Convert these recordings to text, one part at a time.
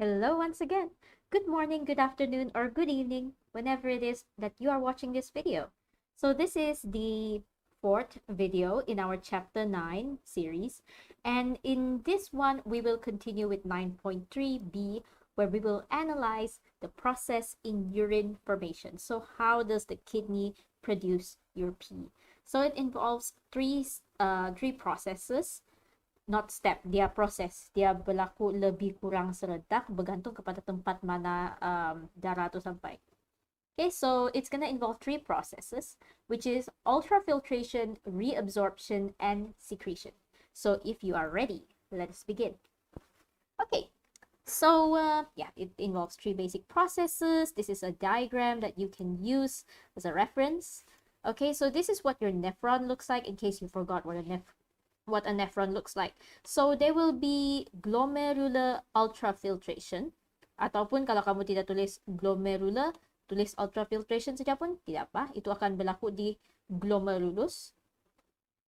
Hello once again. Good morning, good afternoon, or good evening, whenever it is that you are watching this video. So this is the fourth video in our chapter 9 series. And in this one, we will continue with 9.3b, where we will analyze the process in urine formation. So how does the kidney produce your pee? So it involves three processes, not step, dia proses. Dia berlaku lebih kurang serentak bergantung kepada tempat mana darah tu sampai. Okay, so it's gonna involve three processes, which is ultrafiltration, reabsorption, and secretion. So if you are ready, let's begin. Okay, so yeah, it involves three basic processes. This is a diagram that you can use as a reference. Okay, so this is what your nephron looks like in case you forgot what a nephron looks like. So there will be glomerular ultrafiltration, ataupun kalau kamu tidak tulis glomerular, tulis ultrafiltration saja pun tidak apa, itu akan berlaku di glomerulus.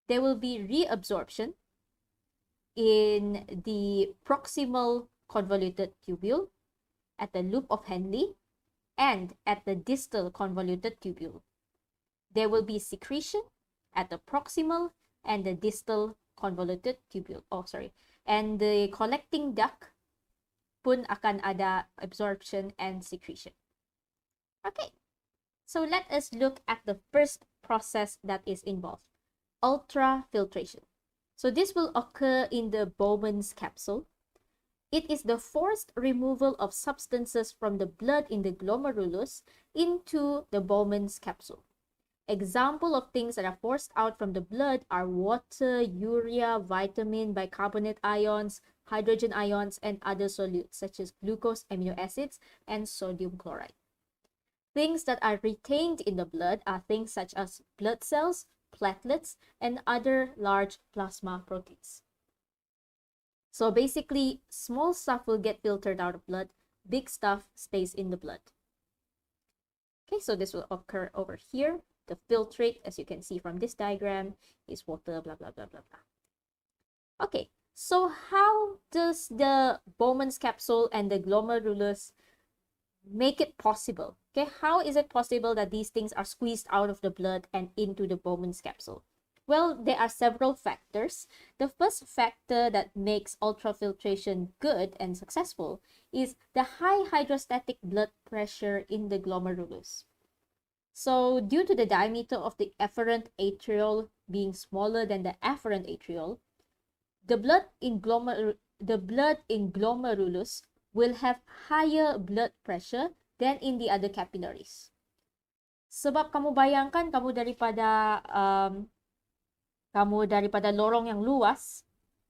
There will be reabsorption in the proximal convoluted tubule, at the loop of Henle, and at the distal convoluted tubule. There will be secretion at the proximal and the distal convoluted tubule. And the collecting duct pun akan ada absorption and secretion. Okay, so let us look at the first process that is involved, ultrafiltration. So this will occur in the Bowman's capsule. It is the forced removal of substances from the blood in the glomerulus into the Bowman's capsule. Example of things that are forced out from the blood are water, urea, vitamin, bicarbonate ions, hydrogen ions, and other solutes such as glucose, amino acids, and sodium chloride. Things that are retained in the blood are things such as blood cells, platelets, and other large plasma proteins. So basically, small stuff will get filtered out of blood, big stuff stays in the blood. Okay, so this will occur over here. The filtrate, as you can see from this diagram, is water, blah, blah, blah, blah, blah. Okay, so how does the Bowman's capsule and the glomerulus make it possible? Okay, how is it possible that these things are squeezed out of the blood and into the Bowman's capsule? Well, there are several factors. The first factor that makes ultrafiltration good and successful is the high hydrostatic blood pressure in the glomerulus. So due to the diameter of the efferent atriole being smaller than the afferent atriole, the blood in glomerulus will have higher blood pressure than in the other capillaries. Sebab kamu bayangkan kamu daripada lorong yang luas,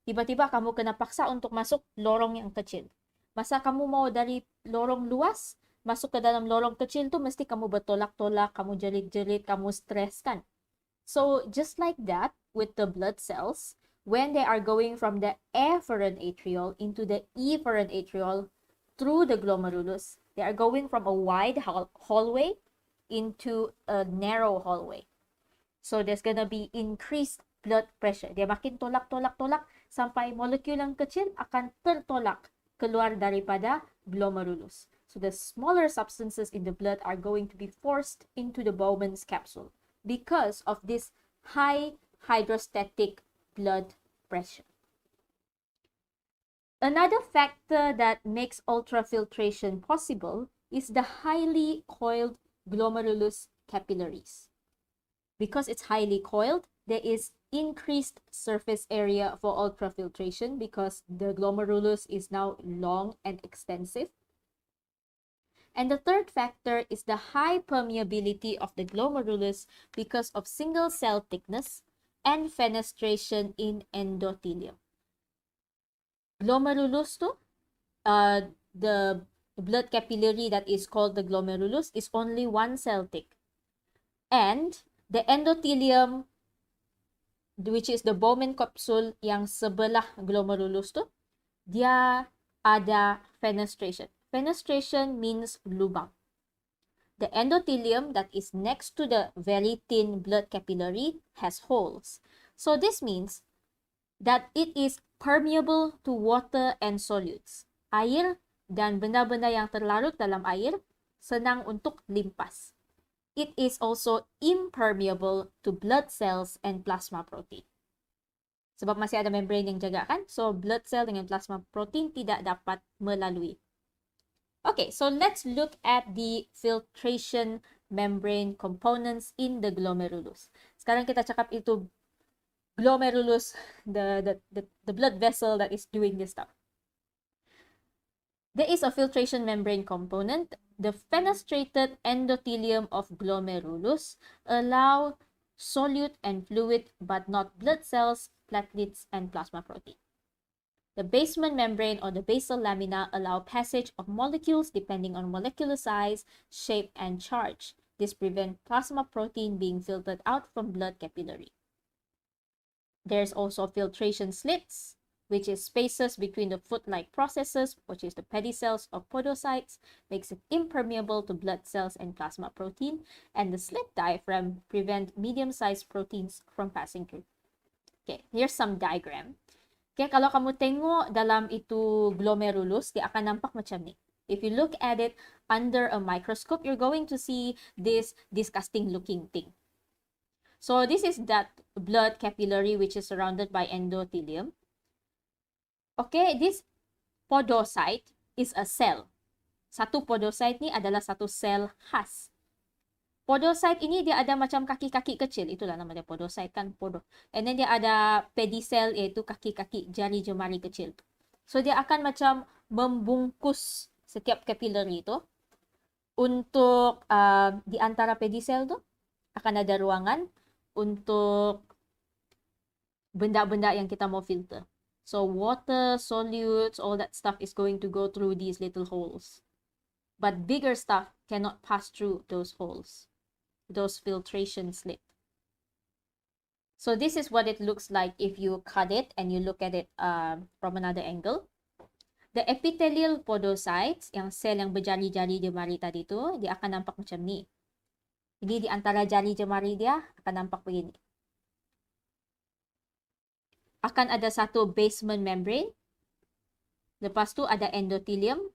tiba-tiba kamu kena paksa untuk masuk lorong yang kecil. Masa kamu mau dari lorong luas masuk ke dalam lorong kecil tu, mesti kamu bertolak-tolak, kamu jerit-jerit, kamu stres kan. So just like that with the blood cells, when they are going from the afferent atriole into the efferent atriole through the glomerulus, they are going from a wide hallway into a narrow hallway. So there's gonna be increased blood pressure. Dia makin tolak-tolak-tolak sampai molekul yang kecil akan tertolak keluar daripada glomerulus. So the smaller substances in the blood are going to be forced into the Bowman's capsule because of this high hydrostatic blood pressure. Another factor that makes ultrafiltration possible is the highly coiled glomerulus capillaries. Because it's highly coiled, there is increased surface area for ultrafiltration because the glomerulus is now long and extensive. And the third factor is the high permeability of the glomerulus because of single cell thickness and fenestration in endothelium. Glomerulus tu, the blood capillary that is called the glomerulus is only one cell thick. And the endothelium, which is the Bowman capsule yang sebelah glomerulus tu, dia ada fenestration. Fenestration means lubang. The endothelium that is next to the very thin blood capillary has holes. So this means that it is permeable to water and solutes. Air dan benda-benda yang terlarut dalam air senang untuk limpas. It is also impermeable to blood cells and plasma protein. Sebab masih ada membrane yang jaga kan? So, blood cell dengan plasma protein tidak dapat melalui. Okay, so let's look at the filtration membrane components in the glomerulus. Sekarang kita cakap itu glomerulus, the blood vessel that is doing this stuff. There is a filtration membrane component. The fenestrated endothelium of glomerulus allow solute and fluid but not blood cells, platelets, and plasma protein. The basement membrane or the basal lamina allow passage of molecules depending on molecular size, shape, and charge. This prevents plasma protein being filtered out from blood capillary. There's also filtration slits, which is spaces between the foot-like processes, which is the pedicels or podocytes, makes it impermeable to blood cells and plasma protein, and the slit diaphragm prevent medium-sized proteins from passing through. Okay, here's some diagram. Kaya kalau kamu tengok dalam itu glomerulus, dia akan nampak macam ni. If you look at it under a microscope, you're going to see this disgusting looking thing. So this is that blood capillary which is surrounded by endothelium. Okay, this podocyte is a cell. Satu podocyte ni adalah satu sel khas. Podocyte ini dia ada macam kaki-kaki kecil. Itulah nama dia podocyte kan, podo. And then dia ada pedicel iaitu kaki-kaki jari jemari kecil. So dia akan macam membungkus setiap capillary itu. Untuk di antara pedicel tu akan ada ruangan untuk benda-benda yang kita mau filter. So water, solutes, all that stuff is going to go through these little holes. But bigger stuff cannot pass through those holes. Those filtration slits. So this is what it looks like if you cut it and you look at it from another angle. The epithelial podocytes, yang sel yang berjari-jari jemari tadi tu, dia akan nampak macam ni. Jadi di antara jari jemari dia akan nampak begini. Akan ada satu basement membrane. Lepas tu ada endothelium.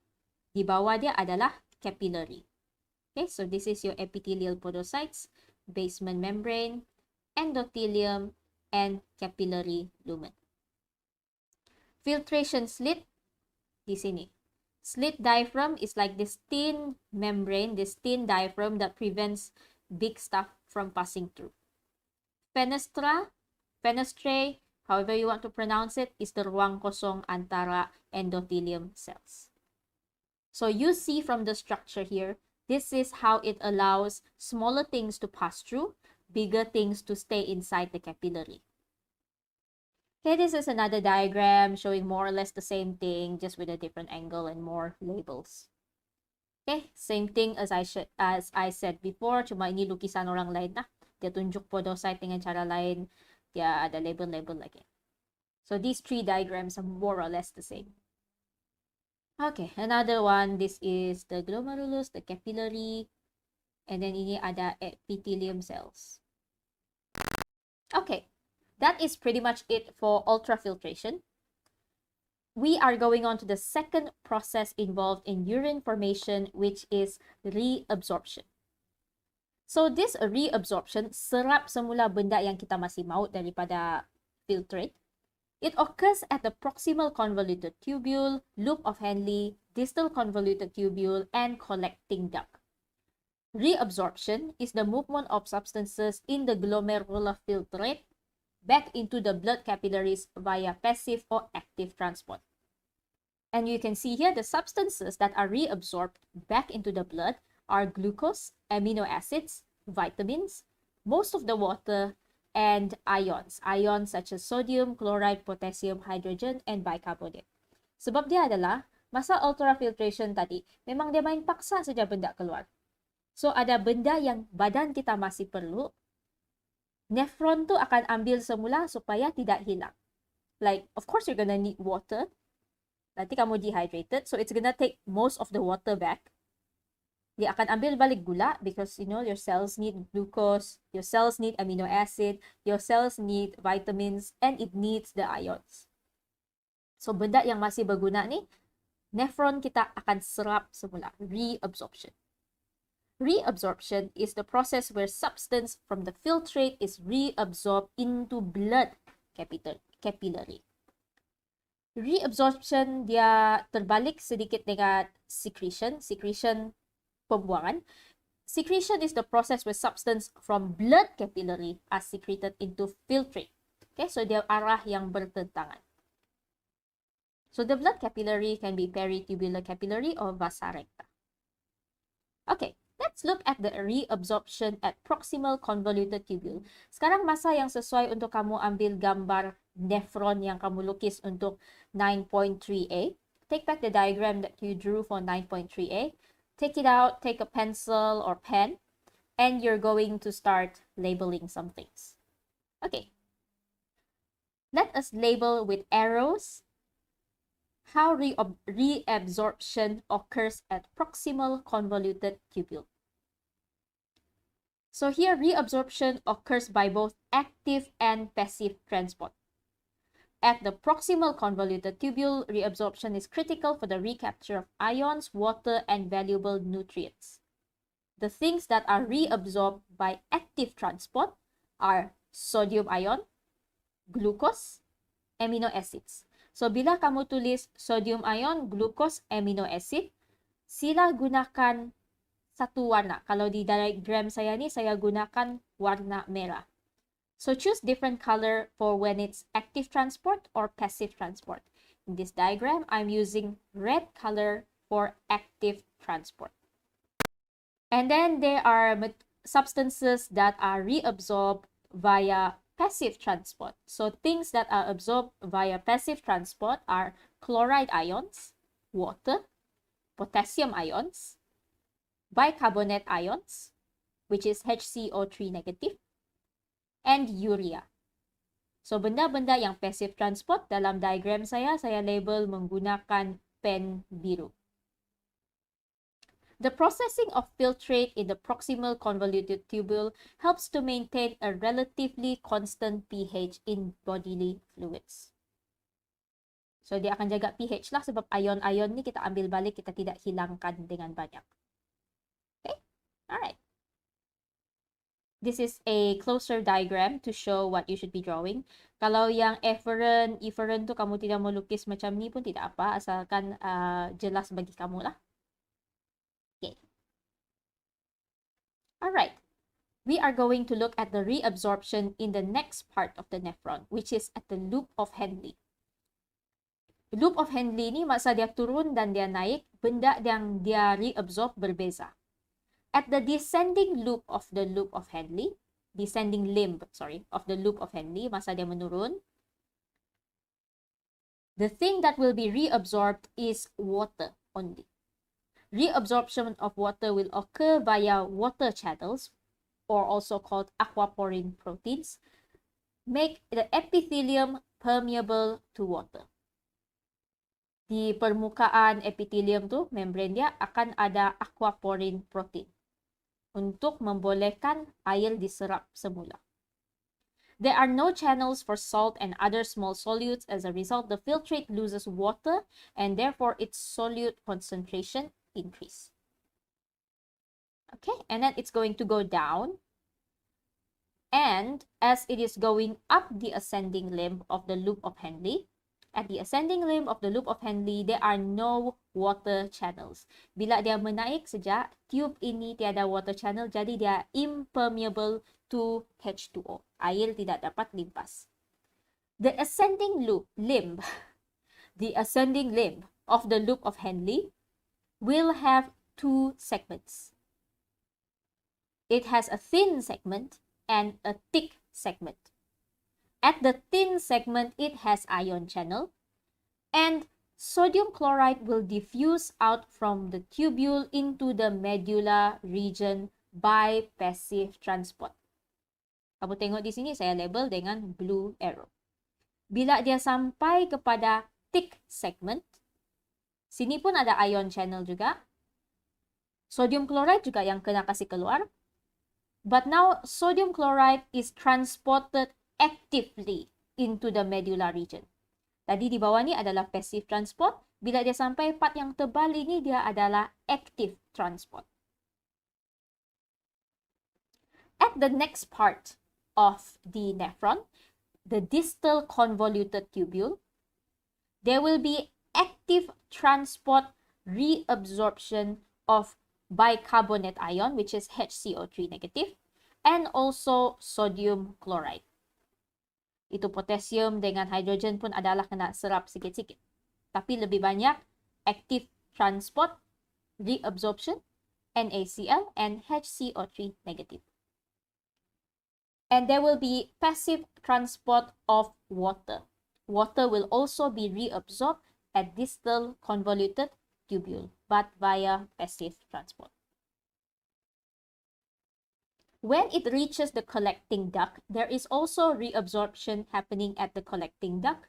Di bawah dia adalah capillary. Okay, so this is your epithelial podocytes, basement membrane, endothelium, and capillary lumen. Filtration slit, di sini. Slit diaphragm is like this thin membrane, this thin diaphragm that prevents big stuff from passing through. Fenestrae, however you want to pronounce it, is the ruang kosong antara endothelium cells. So you see from the structure here, this is how it allows smaller things to pass through, bigger things to stay inside the capillary. Okay, this is another diagram showing more or less the same thing, just with a different angle and more labels. Okay, same thing as I said before, cuma ini lukisan orang lain lah. Dia tunjuk podocyte dengan cara lain, dia ada label-label lagi. So these three diagrams are more or less the same. Okay, another one, this is the glomerulus, the capillary, and then ini ada epithelium cells. Okay, that is pretty much it for ultrafiltration. We are going on to the second process involved in urine formation, which is reabsorption. So this reabsorption, serap semula benda yang kita masih maut daripada filtrate. It occurs at the proximal convoluted tubule, loop of Henle, distal convoluted tubule, and collecting duct. Reabsorption is the movement of substances in the glomerular filtrate back into the blood capillaries via passive or active transport. And you can see here the substances that are reabsorbed back into the blood are glucose, amino acids, vitamins, most of the water, and ions. Ions such as sodium, chloride, potassium, hydrogen, and bicarbonate. Sebab dia adalah, masa ultrafiltration tadi, memang dia main paksa saja benda keluar. So, ada benda yang badan kita masih perlu, nephron tu akan ambil semula supaya tidak hilang. Like, of course, you're gonna need water. Nanti kamu dehydrated, so it's gonna take most of the water back. Dia akan ambil balik gula because, you know, your cells need glucose, your cells need amino acid, your cells need vitamins, and it needs the ions. So, benda yang masih berguna ni, nephron kita akan serap semula. Reabsorption. Reabsorption is the process where substance from the filtrate is reabsorbed into blood capillary. Reabsorption dia terbalik sedikit dengan secretion. Secretion pembuangan. Secretion is the process where substance from blood capillary are secreted into filtrate. Okay, so dia arah yang bertentangan. So the blood capillary can be peritubular capillary or vasa recta. Okay, let's look at the reabsorption at proximal convoluted tubule. Sekarang masa yang sesuai untuk kamu ambil gambar nephron yang kamu lukis untuk 9.3a. Take back the diagram that you drew for 9.3a. Take it out, take a pencil or pen, and you're going to start labeling some things. Okay. Let us label with arrows how reabsorption occurs at proximal convoluted tubule. So here, reabsorption occurs by both active and passive transport. At the proximal convoluted tubule, reabsorption is critical for the recapture of ions, water, and valuable nutrients. The things that are reabsorbed by active transport are sodium ion, glucose, amino acids. So, bila kamu tulis sodium ion, glucose, amino acid, sila gunakan satu warna. Kalau di diagram saya ni, saya gunakan warna merah. So, choose different color for when it's active transport or passive transport. In this diagram, I'm using red color for active transport. And then there are substances that are reabsorbed via passive transport. So things that are absorbed via passive transport are chloride ions, water, potassium ions, bicarbonate ions, which is HCO3 negative, and urea. So benda-benda yang passive transport dalam diagram saya label menggunakan pen biru. The processing of filtrate in the proximal convoluted tubule helps to maintain a relatively constant pH in bodily fluids. So, dia akan jaga pH lah sebab ion-ion ni kita ambil balik, kita tidak hilangkan dengan banyak. Okay? Alright. This is a closer diagram to show what you should be drawing. Kalau yang efferent tu kamu tidak mau lukis macam ni pun tidak apa, asalkan jelas bagi kamu lah. Okay. Alright. We are going to look at the reabsorption in the next part of the nephron, which is at the loop of Henle. Loop of Henle ni masa dia turun dan dia naik, benda yang dia reabsorb berbeza. At the descending loop of the loop of Henle, of the loop of Henle, masa dia menurun, the thing that will be reabsorbed is water only. Reabsorption of water will occur via water channels, or also called aquaporin proteins, make the epithelium permeable to water. Di permukaan epithelium tu, membrane dia akan ada aquaporin protein untuk membolehkan air diserap semula. There are no channels for salt and other small solutes. As a result, the filtrate loses water and therefore its solute concentration increase. Okay, and then it's going to go down. And as it is going up the ascending limb of the loop of Henle, at the ascending limb of the loop of Henle, there are no water channels. Bila dia menaik saja, tube ini tiada water channel, jadi dia impermeable to H2O. Air tidak dapat limpas. The ascending limb of the loop of Henle will have two segments. It has a thin segment and a thick segment. At the thin segment, it has ion channel, and sodium chloride will diffuse out from the tubule into the medulla region by passive transport. Kamu tengok di sini, saya label dengan blue arrow. Bila dia sampai kepada thick segment, sini pun ada ion channel juga. Sodium chloride juga yang kena kasih keluar. But now, sodium chloride is transported actively into the medulla region. Tadi di bawah ni adalah passive transport. Bila dia sampai part yang tebal ini, dia adalah active transport. At the next part of the nephron, the distal convoluted tubule, there will be active transport reabsorption of bicarbonate ion, which is HCO3 negative, and also sodium chloride. Itu potassium dengan hydrogen pun adalah kena serap sikit-sikit. Tapi lebih banyak active transport reabsorption, NaCl, and HCO3 negative. And there will be passive transport of water. Water will also be reabsorbed at distal convoluted tubule, but via passive transport. When it reaches the collecting duct, there is also reabsorption happening at the collecting duct.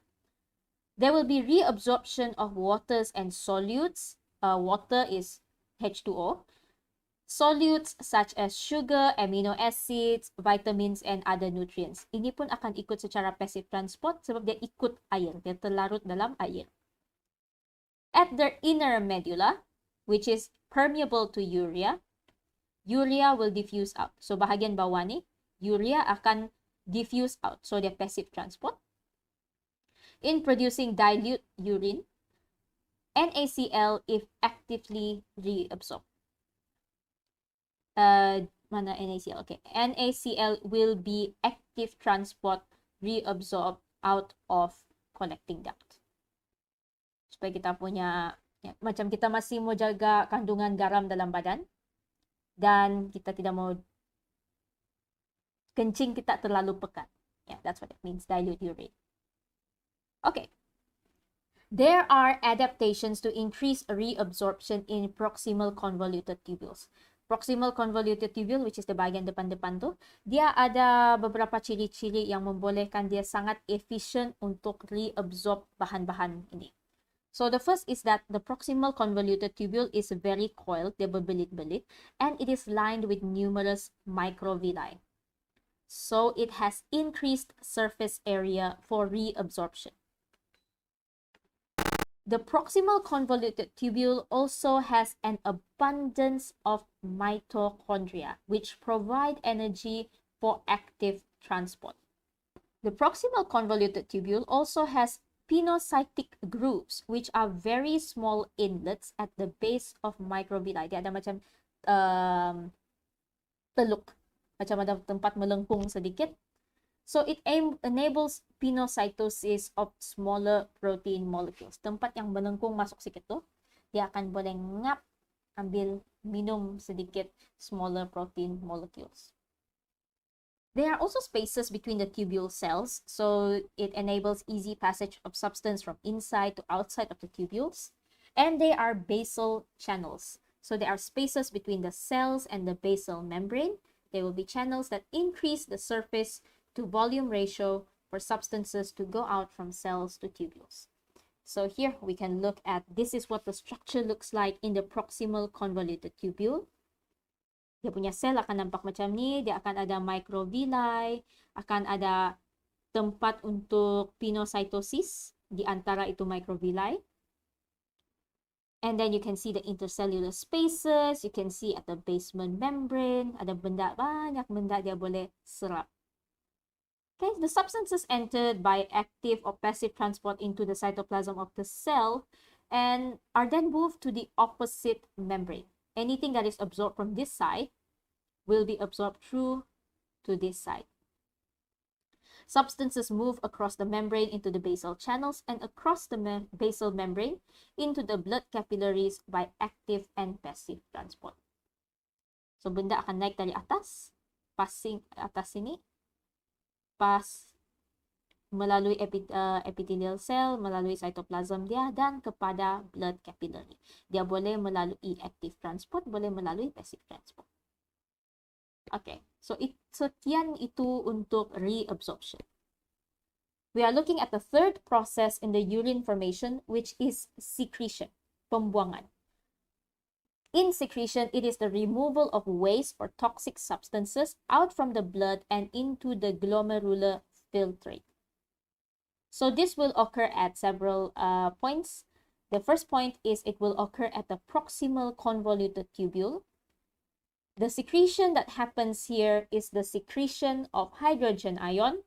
There will be reabsorption of waters and solutes. Water is H2O. Solutes such as sugar, amino acids, vitamins, and other nutrients. Ini pun akan ikut secara passive transport sebab dia ikut air. Dia terlarut dalam air. At the inner medulla, which is permeable to urea, urea will diffuse out. So, bahagian bawah ni, urea akan diffuse out. So, dia passive transport. In producing dilute urine, NaCl if actively reabsorbed. Mana NaCl? Okay. NaCl will be active transport reabsorbed out of collecting duct. Supaya kita punya, ya, macam kita masih mau jaga kandungan garam dalam badan dan kita tidak mau kencing kita terlalu pekat. Yeah, that's what it means, dilute urine. Okay. There are adaptations to increase reabsorption in proximal convoluted tubules. Proximal convoluted tubule, which is the bahagian depan-depan tu, dia ada beberapa ciri-ciri yang membolehkan dia sangat efisien untuk reabsorb bahan-bahan ini. So the first is that the proximal convoluted tubule is very coiled, dia berbelit-belit, and it is lined with numerous microvilli. So it has increased surface area for reabsorption. The proximal convoluted tubule also has an abundance of mitochondria, which provide energy for active transport. The proximal convoluted tubule also has pinocytic grooves, which are very small inlets at the base of microvilli. Dia ada macam teluk, macam ada tempat melengkung sedikit. So it enables pinocytosis of smaller protein molecules. Tempat yang melengkung masuk sikit tu, dia akan boleh ngap, ambil, minum sedikit smaller protein molecules. There are also spaces between the tubule cells, so it enables easy passage of substance from inside to outside of the tubules. And they are basal channels. So there are spaces between the cells and the basal membrane. There will be channels that increase the surface to volume ratio for substances to go out from cells to tubules. So here we can look at, this is what the structure looks like in the proximal convoluted tubule. Dia punya sel akan nampak macam ni, dia akan ada microvilli, akan ada tempat untuk pinocytosis di antara itu microvilli. And then you can see the intercellular spaces, you can see at the basement membrane, ada benda, banyak benda dia boleh serap. Okay, the substances entered by active or passive transport into the cytoplasm of the cell and are then moved to the opposite membrane. Anything that is absorbed from this side will be absorbed through to this side. Substances move across the membrane into the basal channels and across the basal membrane into the blood capillaries by active and passive transport. So, benda akan naik dari atas, passing atas sini, pas melalui epithelial cell, melalui cytoplasm dia dan kepada blood capillary. Dia boleh melalui active transport, boleh melalui passive transport. Okay, so sekian itu untuk reabsorption. We are looking at the third process in the urine formation, which is secretion, pembuangan. In secretion, it is the removal of waste or toxic substances out from the blood and into the glomerular filtrate. So this will occur at several points. The first point is it will occur at the proximal convoluted tubule. The secretion that happens here is the secretion of hydrogen ion,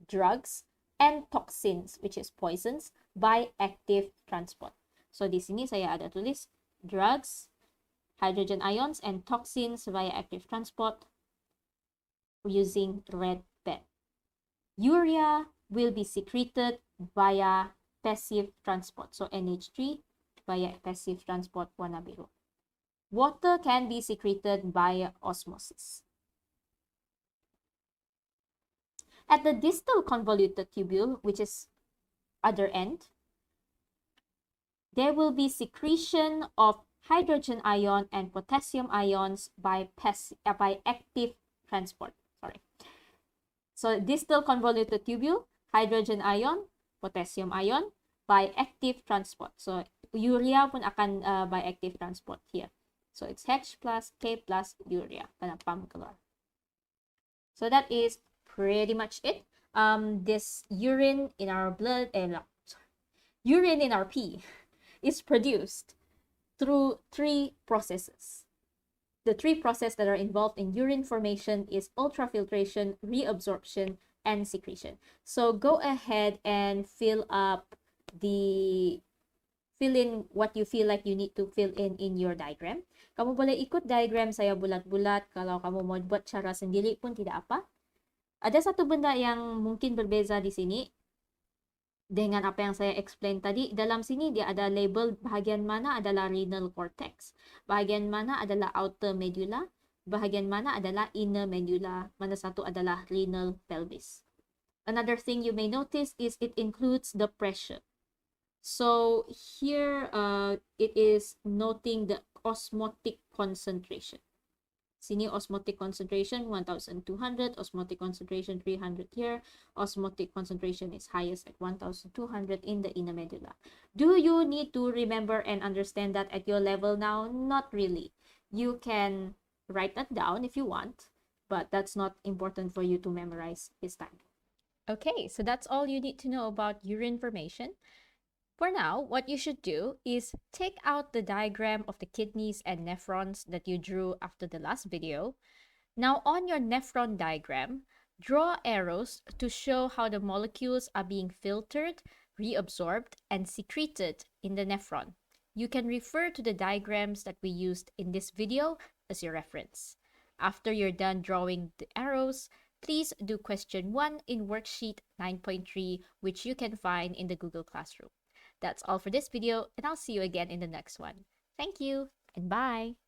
drugs, and toxins, which is poisons, by active transport. So di sini saya ada tulis drugs, hydrogen ions, and toxins via active transport using red pen. Urea will be secreted via passive transport. So NH3 via passive transport warna biru. Water can be secreted via osmosis. At the distal convoluted tubule, which is other end, there will be secretion of hydrogen ion and potassium ions by active transport. So distal convoluted tubule, hydrogen ion, potassium ion by active transport. So urea pun akan by active transport here. So it's H plus K plus urea. Panapam keluar. So that is pretty much it. This urine in our blood, urine in our pee is produced through 3 processes. The 3 processes that are involved in urine formation is ultrafiltration, reabsorption, and secretion. So go ahead and fill in what you feel like you need to fill in your diagram. Kamu boleh ikut diagram saya bulat-bulat. Kalau kamu mau buat cara sendiri pun tidak apa. Ada satu benda yang mungkin berbeza di sini dengan apa yang saya explain tadi. Dalam sini dia ada label bahagian mana adalah renal cortex, bahagian mana adalah outer medulla, bahagian mana adalah inner medulla, mana satu adalah renal pelvis. Another thing you may notice is it includes the pressure. So here it is noting the osmotic concentration. Sini osmotic concentration 1200, osmotic concentration 300 here. Osmotic concentration is highest at 1200 in the inner medulla. Do you need to remember and understand that at your level now? Not really. You can write that down if you want, but that's not important for you to memorize this time. Okay, so that's all you need to know about urine formation. For now, what you should do is take out the diagram of the kidneys and nephrons that you drew after the last video. Now on your nephron diagram, draw arrows to show how the molecules are being filtered, reabsorbed, and secreted in the nephron. You can refer to the diagrams that we used in this video as your reference. After you're done drawing the arrows, please do question 1 in worksheet 9.3, which you can find in the Google Classroom. That's all for this video, and I'll see you again in the next one. Thank you, and bye!